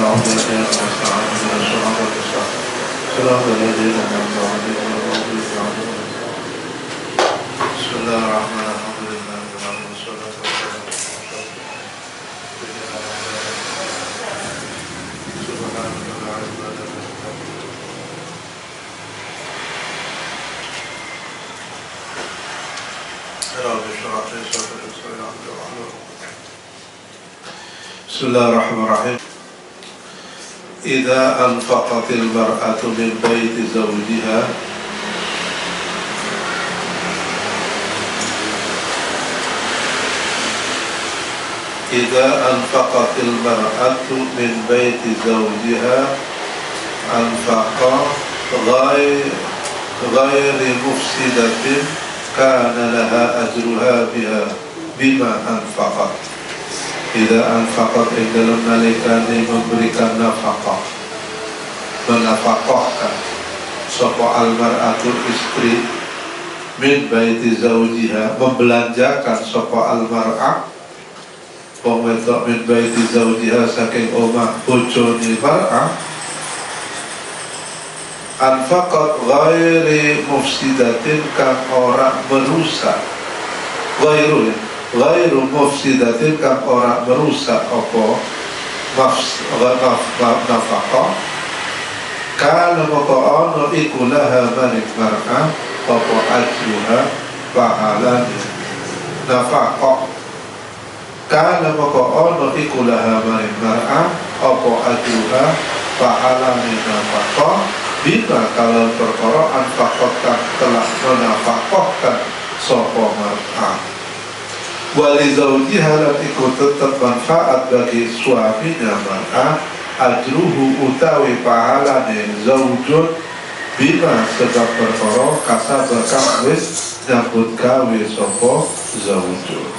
ونستعين من الشراب والمستقيم صراط الذين أنعمت عليهم غير المغضوب عليهم. بسم الله الرحمن الرحيم. الحمد لله رب العالمين والصلاة والسلام على أشرف سبحانك لا علم لنا إلا ما رب اشرح لي صدري ويسر لي أمري واحلل عقدة. بسم الله الرحمن الرحيم. إذا أنفقت المرأة من بيت زوجها إذا أنفقت المرأة من بيت زوجها أنفق غير مفسدة كان لها أجرها بما أنفقت. Idza anfaqat dalam nalikane memberikan nafkah, menafkahkan sapa almar'atu istri min baiti zaujiha, membelanjakan sapa almar'ah wong wedok min baiti zaujiha saking omah bojone mar'ah, anfaqat ghairi mufsidatin kang ora merusak, ghairu mufsidatin kang ora merusak apa nafkah, kana maka ana iku laha maring mar'ah apa ajruha pahalane nafkah, kana maka ana iku laha maring mar'ah apa ajruha pahalane nafkah bima kalau perkara anfaqat kang telah menafkahkan sapa mar'ah. Wali zawjiha lan iku tetap manfaat bagi suaminya mar'ah ajruhu utawi pahalane zaujun bima sebab perkara kasaba kang wis nyambut gawe sapa zaujun.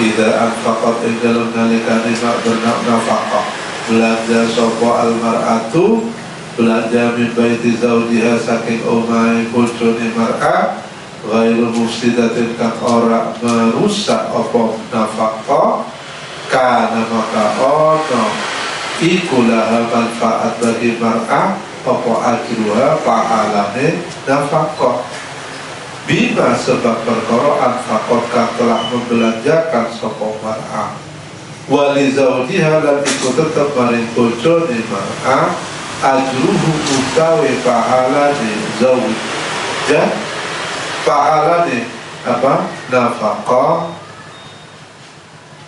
Idza anfaqat ing dalem nalikane bernafkah belanja sapa almar'atu belanja min baiti zawjiha saking omahe bojone mar'ah ghairu mufsidatin kang ora merusak apa nafkah, kana maka ono iku laha manfaat bagi mar'ah apa ajruha pahalane nafkah bima sebab perkara anfaqat kang telah membelanjakan sapa mar'ah. Wali zawjiha lan iku tetep maring bojone mar'ah ajruhu utawi pahalane zaujah, pahalane apa nafkah,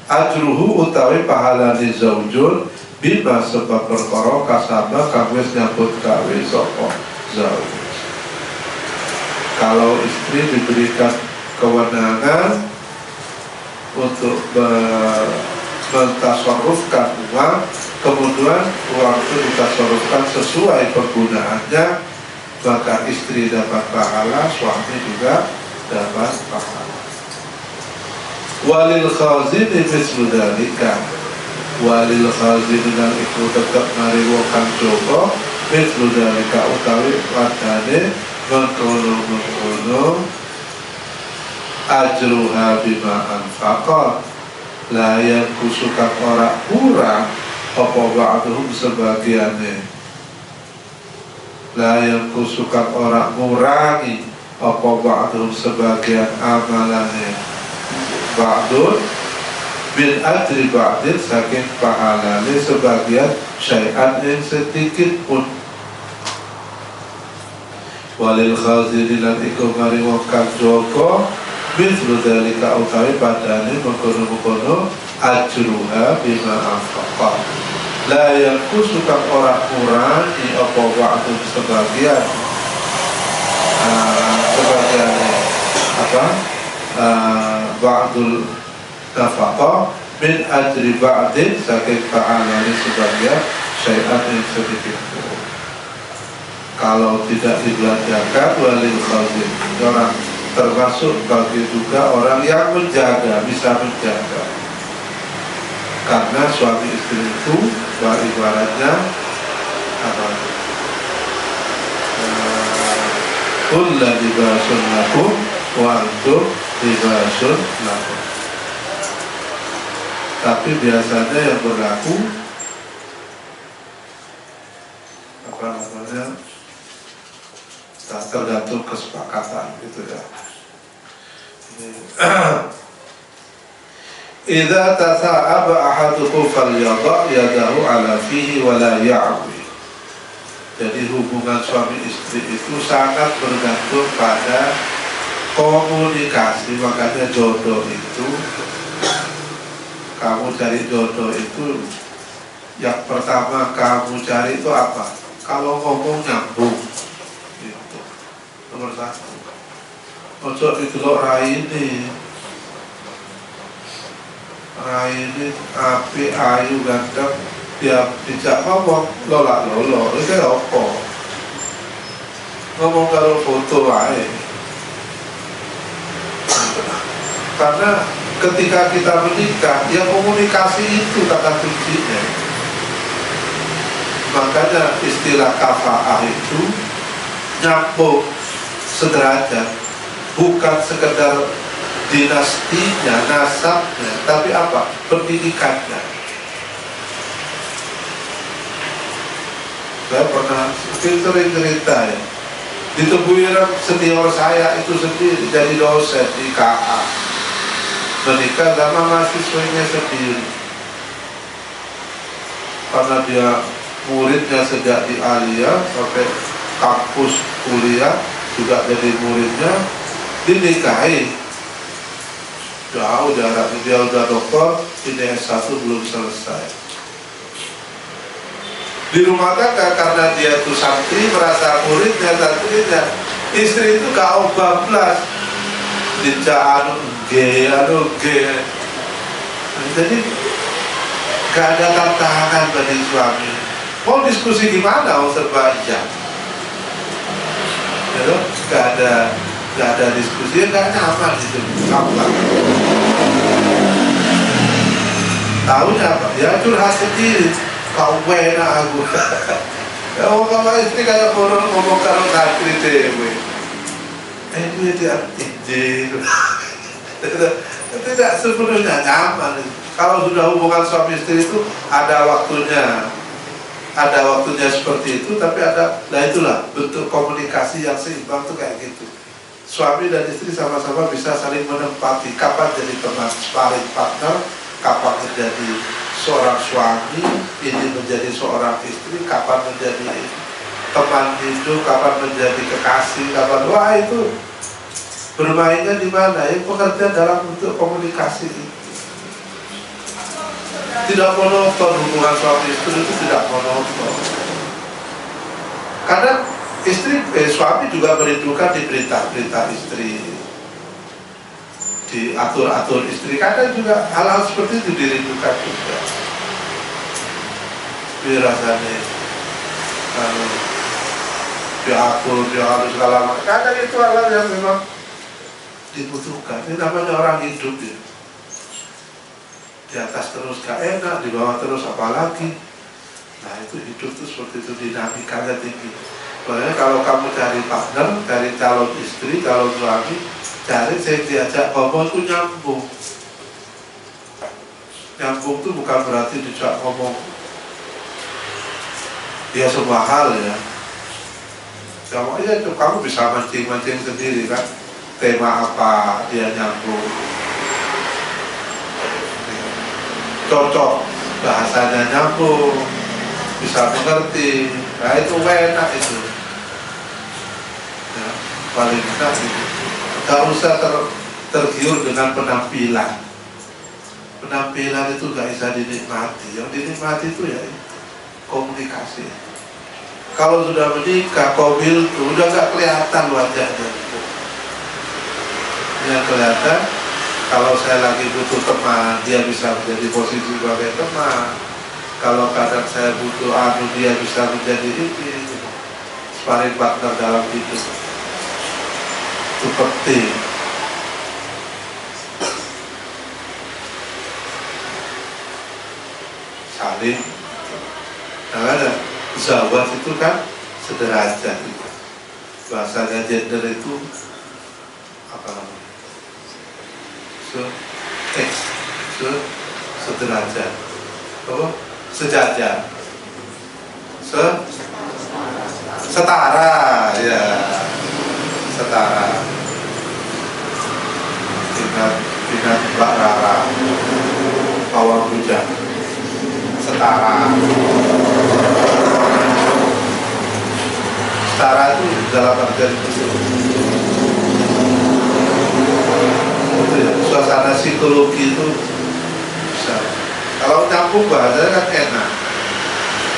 ajruhu utawi pahalane zaujun bima sebab perkara kasaba kang wis nyambut gawe sapa zauj. Kalau istri diberikan kewenangan untuk mentasarrufkan uang, kemudian uang itu ditasarrufkan sesuai penggunaannya, maka istri dapat pahala, suami juga dapat pahala. Walil khazini mislu dzalika, walil khazini lan iku tetep mari wong kang jaga mislu dzalika utawi padane mengkono ajruha bima anfaqat, layan kusukan ora kurang apa ba'duhum sebagiannya, layan kusukan ora ngurangi apa ba'duhum sebagian amalane ba'dun bin ajri ba'din saking pahalane sebagian syai'an yang sedikit pun. Walil khazini lan iku mari wong kang jaga mithlu dzalika utawi padane mengkono-mengkono ajruha bima anfaqat, la yanqusu kang ora kurangi apa wa'du sebagian ba'dul nafaqah min ajri ba'din saking pahalane sebagian syai'an yang sedikit pun. Kalau tidak dibelanjakan walil khazin, orang termasuk bagi juga orang yang menjaga, bisa menjaga. Karena suami istri itu ibaratnya apa? Kullu libasun lakum wa antum libasun lakum. Tapi biasanya yang berlaku tergantung kesepakatan gitu ya. Idza tasa'aba ahadukum falyadha yadahu ala fihi wa la ya'wi. Jadi hubungan suami istri itu sangat bergantung pada komunikasi. Makanya jodoh itu, kamu cari jodoh itu, yang pertama kamu cari itu apa? Kalau ngomong nyambung gitu. Nomor satu. Ojo itu lo raine api ayu ganteng dia tidak ngomong lola lolo itu apa? Ngomong kalau foto aja. Karena ketika kita menikah, ya komunikasi itu kata kuncinya. Makanya istilah kafaah itu nyambung sederajat, bukan sekedar dinastinya, nasabnya, tapi apa? Pendidikannya. Saya pernah sering cerita ya, ditemui senior saya itu sendiri jadi dosen di KA, menikah sama mahasiswanya sendiri, karena dia muridnya sejak di Alia sampai kampus kuliah juga jadi muridnya, dinikahi jauh jaraknya, dia udah doktor, ini S1 belum selesai. Di rumah tangga karena dia itu santri, merasa muridnya, santrinya, istri itu kau bablas dijak anu G. Jadi gak ada tantangan bagi suami. Mau diskusi gimana? Mau serba jam. Gitu? Gak ada diskusi, gak nyaman gitu. Apa? Tahunya apa? Ya curhat sendiri. Kau enak aku. Ya kalau istri kayak orang ngomong karo santri dewe. Dia tidak ide. Tidak sepenuhnya nyaman. Kalau sudah hubungan suami istri itu ada waktunya seperti itu, tapi ada, nah itulah bentuk komunikasi yang seimbang tuh kayak gitu. Suami dan istri sama-sama bisa saling menempati kapan jadi teman, sparring partner, kapan menjadi seorang suami, ini menjadi seorang istri, kapan menjadi teman hidup, kapan menjadi kekasih, kapan, wah itu bermainnya di mana? Yang pengertian dalam bentuk komunikasi itu. Tidak monoton hubungan suami istri itu, tidak monoton. Karena suami juga merindukan diberita istri, diatur istri. Kadang juga hal-hal seperti itu dirindukan juga. Tapi rasanya kalau diatur, dia harus segala macam. Kadang itu hal-hal yang memang dibutuhkan. Ini namanya orang hidup ya. Di atas terus gak enak, di bawah terus apalagi. Nah itu hidup tuh seperti itu, dinamikanya tinggi. Makanya kalau kamu cari partner, cari calon istri, calon suami, cari saya diajak ngomong itu nyambung. Nyambung itu bukan berarti dijak ngomong ya semua hal ya. Sama aja kamu bisa mancing-mancing sendiri kan, tema apa dia nyambung, cocok, bahasanya nyambung, bisa mengerti. Nah itu enak itu ya, paling enak itu. Gak usah tergiur dengan penampilan. Penampilan itu gak bisa dinikmati. Yang dinikmati itu ya komunikasi. Kalau sudah menikah, kobil itu udah gak kelihatan wajahnya. Yang kelihatan kalau saya lagi butuh teman, dia bisa menjadi posisi sebagai teman. Kalau kadang saya butuh dia bisa menjadi ini, sparring partner dalam hidup. Itu penting. Saling. Nah, ada zawat itu kan sederajat itu. Bahasanya gender itu apa namanya? sederajat, apa? Sejajar, setara, ya, setara. Ingat Mbak Rara, pawang hujan, setara. Setara itu dalam artian itu ya, suasana psikologi itu bisa. Kalau nyambung bahasanya kan enak.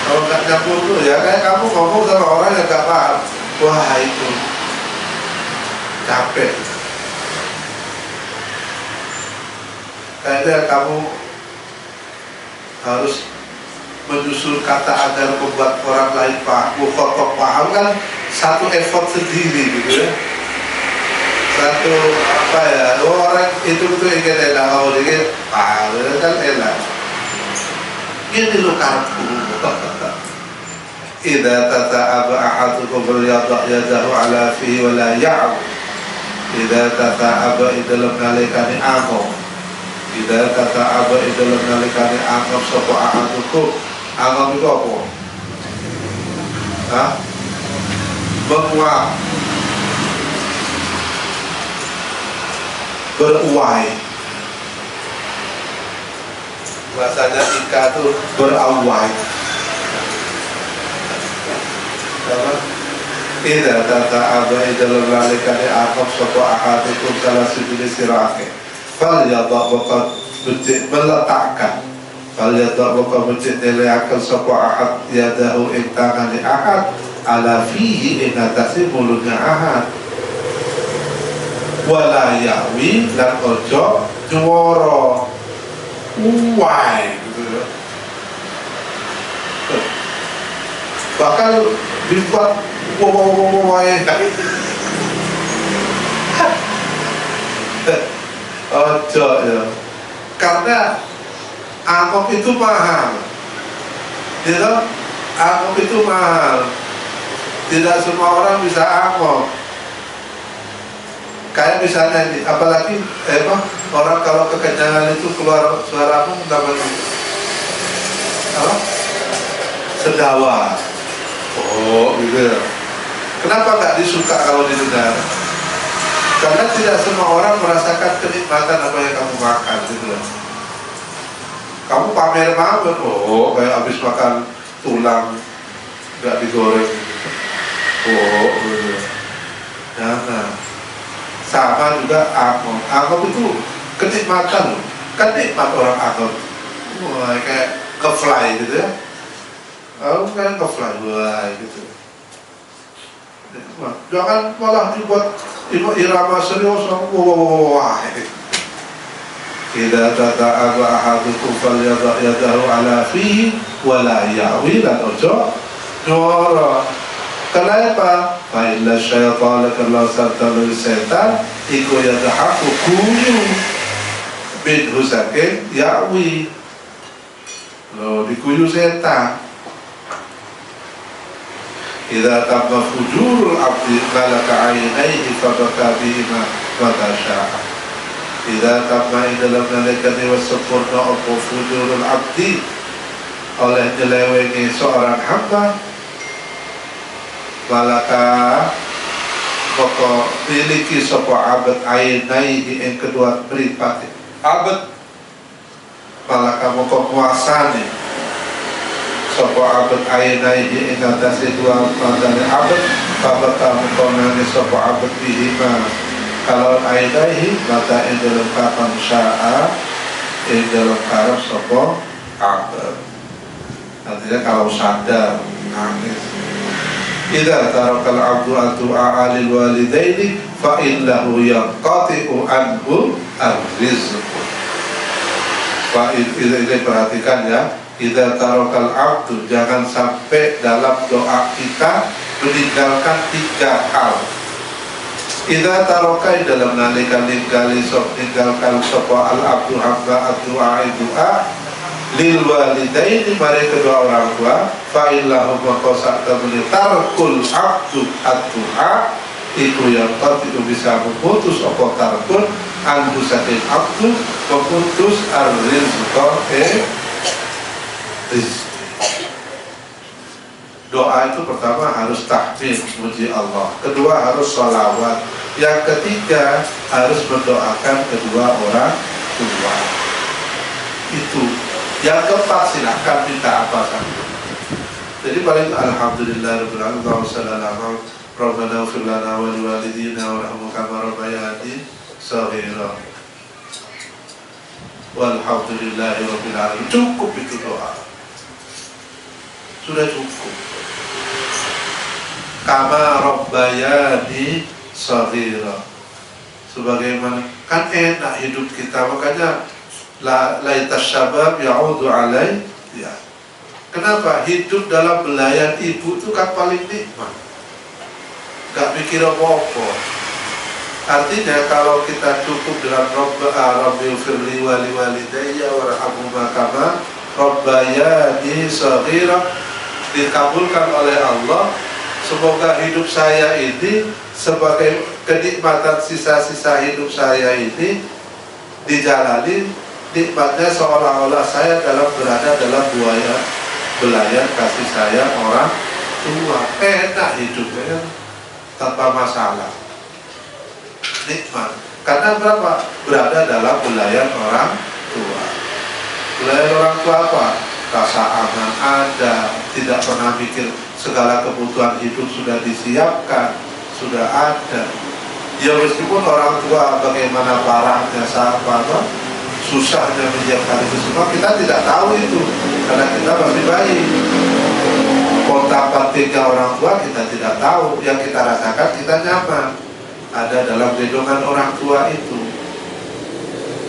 Kalau nggak nyambung tuh ya kayak kamu ngomong sama orang yang nggak paham, wah itu capek. Kayaknya kamu harus menyusul kata agar membuat orang lain paham, paham kan satu effort sendiri gitu ya. Satu apa ya, orang itu ingin enak, kalau ingin paham kan enak. Ini lo kartu. Idza tata'aba ahadukum yadahu ala fihi wa la ya'u. Idza tata'aba dalam nalikani angom. Idza tata'aba dalam nalikani angom sapa ahadukum. Angom itu apa? Hah? Menguap, beruai. Bahasanya ika itu berawai. Idza tata'aba dalam nalikani angom sapa ahadukum salah sujud sirake. Fal yadabqa becik meletakkan. Fal yadabqa becik nilai akal sapa ahad yadahu ing tangane ahad ala fihi ing atase mulutnya ahad. Wala yawi lan ojo nyuwara uwai gitu ya. Bahkan dibuat uwai ojo ya. Karena angkop itu mahal, gitu? Angkop itu mahal. Tidak semua orang bisa angkop. Kayak misalnya ini, apalagi orang kalau kekenyangan itu keluar suara apa namanya? Apa? Sedawa. Oh, gitu. Kenapa nggak disuka kalau didengar? Karena tidak semua orang merasakan kenikmatan apa yang kamu makan, gitu. Kamu pamer banget, oh kayak habis makan tulang nggak digoreng, oh gitu. Nah, sama juga angkop. Angkop itu kenikmatan, kan nikmat orang angkop. Wah kayak ke-fly gitu ya. Kamu kan ke-fly, wah gitu. Jangan malah dibuat irama serius, wah. Idza tata'aba ahadukum falyadha yadahu ala fihi wa la ya'wi lan ojo nyuwara. Kenapa? Fa inna syaitana kalau sartana setan iku yadhaku guyu bidhu saking ya'wi. Loh diguyu setan. Idza tamma fujurul abdi malaka ainaihi fabaka bihima wa tasya'a. Idza tamma dalam nalikane wasempurna apa fujurul abdi oleh nyelewengi seorang hamba malaka maka miliki sapa abad ainaihi ing kedua mripate abad malaka maka kuasane sapa abad ainaihi ing atase dua matane abad babaka maka sapa abad bihima kalau ainaihi mata ing dalam kapan sya'a ing dalam karep sapa abad. Artinya kalau sadar nangis. Idza tarakal abdu ad-du'a lil walidaini fa innahu yanqati'u anhu ar-rizq. Fa ini perhatikan ya. Idza tarakal abdu, jangan sampai dalam doa kita meninggalkan tiga hal. Idza tarokai dalam nalika ninggalkan sapa al-abdu hamba ad-du'a lil walidaini mari kedua orang tua fa illahu maqasa tamni tarkul abdu ad-du'a iku yang qati'u bisa memutus apa tarkul anfusatil abdu memutus ar-rizqa rizki. Doa itu pertama harus tahmid, muji Allah. Kedua harus sholawat. Yang ketiga harus mendoakan kedua orang tua. Itu. Yang keempat silakan minta apa saja. Jadi paling alhamdulillahirabbil alamin wa sallallahu rabbana ighfir lana wa liwalidina warhamhum kama rabbayani shaghira. Walhamdulillahirabbil alamin. Cukup itu doa. Sudah cukup. Kama rabbayani shaghira. Sebagaimana kan enak hidup kita, makanya laitas syabab ya'udu alai ya. Kenapa? Hidup dalam belayan ibu itu kan paling nikmat, gak mikir apa-apa. Artinya kalau kita cukup dengan Rabbil firli wali walidayya warhamhuma kama rabbayani shaghira, dikabulkan oleh Allah. Semoga hidup saya ini sebagai kenikmatan sisa-sisa hidup saya ini dijalani nikmatnya seolah-olah saya berada dalam belayan kasih sayang orang tua. Enak hidupnya tanpa masalah, nikmat. Karena berapa? Berada dalam belayan orang tua. Belayan orang tua apa? Rasa aman ada, tidak pernah mikir, segala kebutuhan hidup sudah disiapkan, sudah ada. Ya meskipun orang tua bagaimana parahnya, susahnya menyiapkan itu semua, kita tidak tahu itu karena kita masih bayi. Kontak batinnya orang tua kita tidak tahu, yang kita rasakan kita nyaman ada dalam gendongan orang tua itu,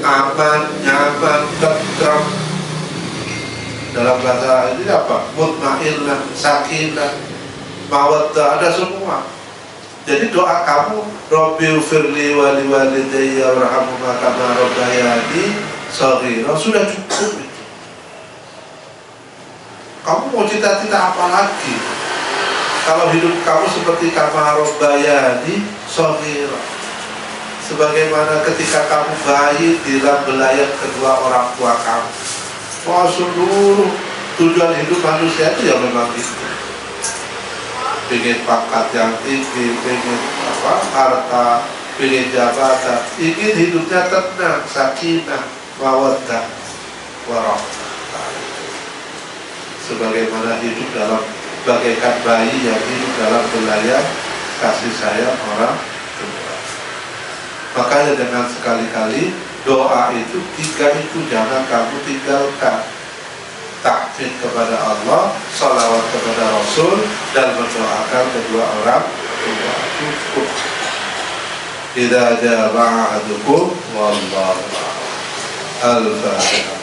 aman, nyaman, tentram. Dalam bahasa ini apa? Mutmainnah, sakinah, mawaddah, ada semua. Jadi doa kamu Rabbil firli wali walidayya warhamhuma kama rabbayani shaghira sudah cukup itu. Kamu mau cita-cita apa lagi? Kalau hidup kamu seperti kama rabbayani shaghira, sebagaimana ketika kamu bayi di dalam belayan kedua orang tua kamu. Wah, seluruh tujuan hidup manusia itu ya memang itu. Pengen pangkat yang tinggi, pengen harta, pengen jabatan, ingin hidupnya tenang, sakinah, mawaddah, warahmah. Sebagaimana hidup dalam bagaikan bayi yang hidup dalam belayan kasih sayang orang tua. Makanya dengan sekali-kali doa itu tiga itu jangan kamu tinggalkan. Takbir kepada Allah, salawat kepada Rasul, dan mendoakan kedua orang tua. Cukup. Idza jaa ba'dukum wallahu a'lam. Al-Fatihah.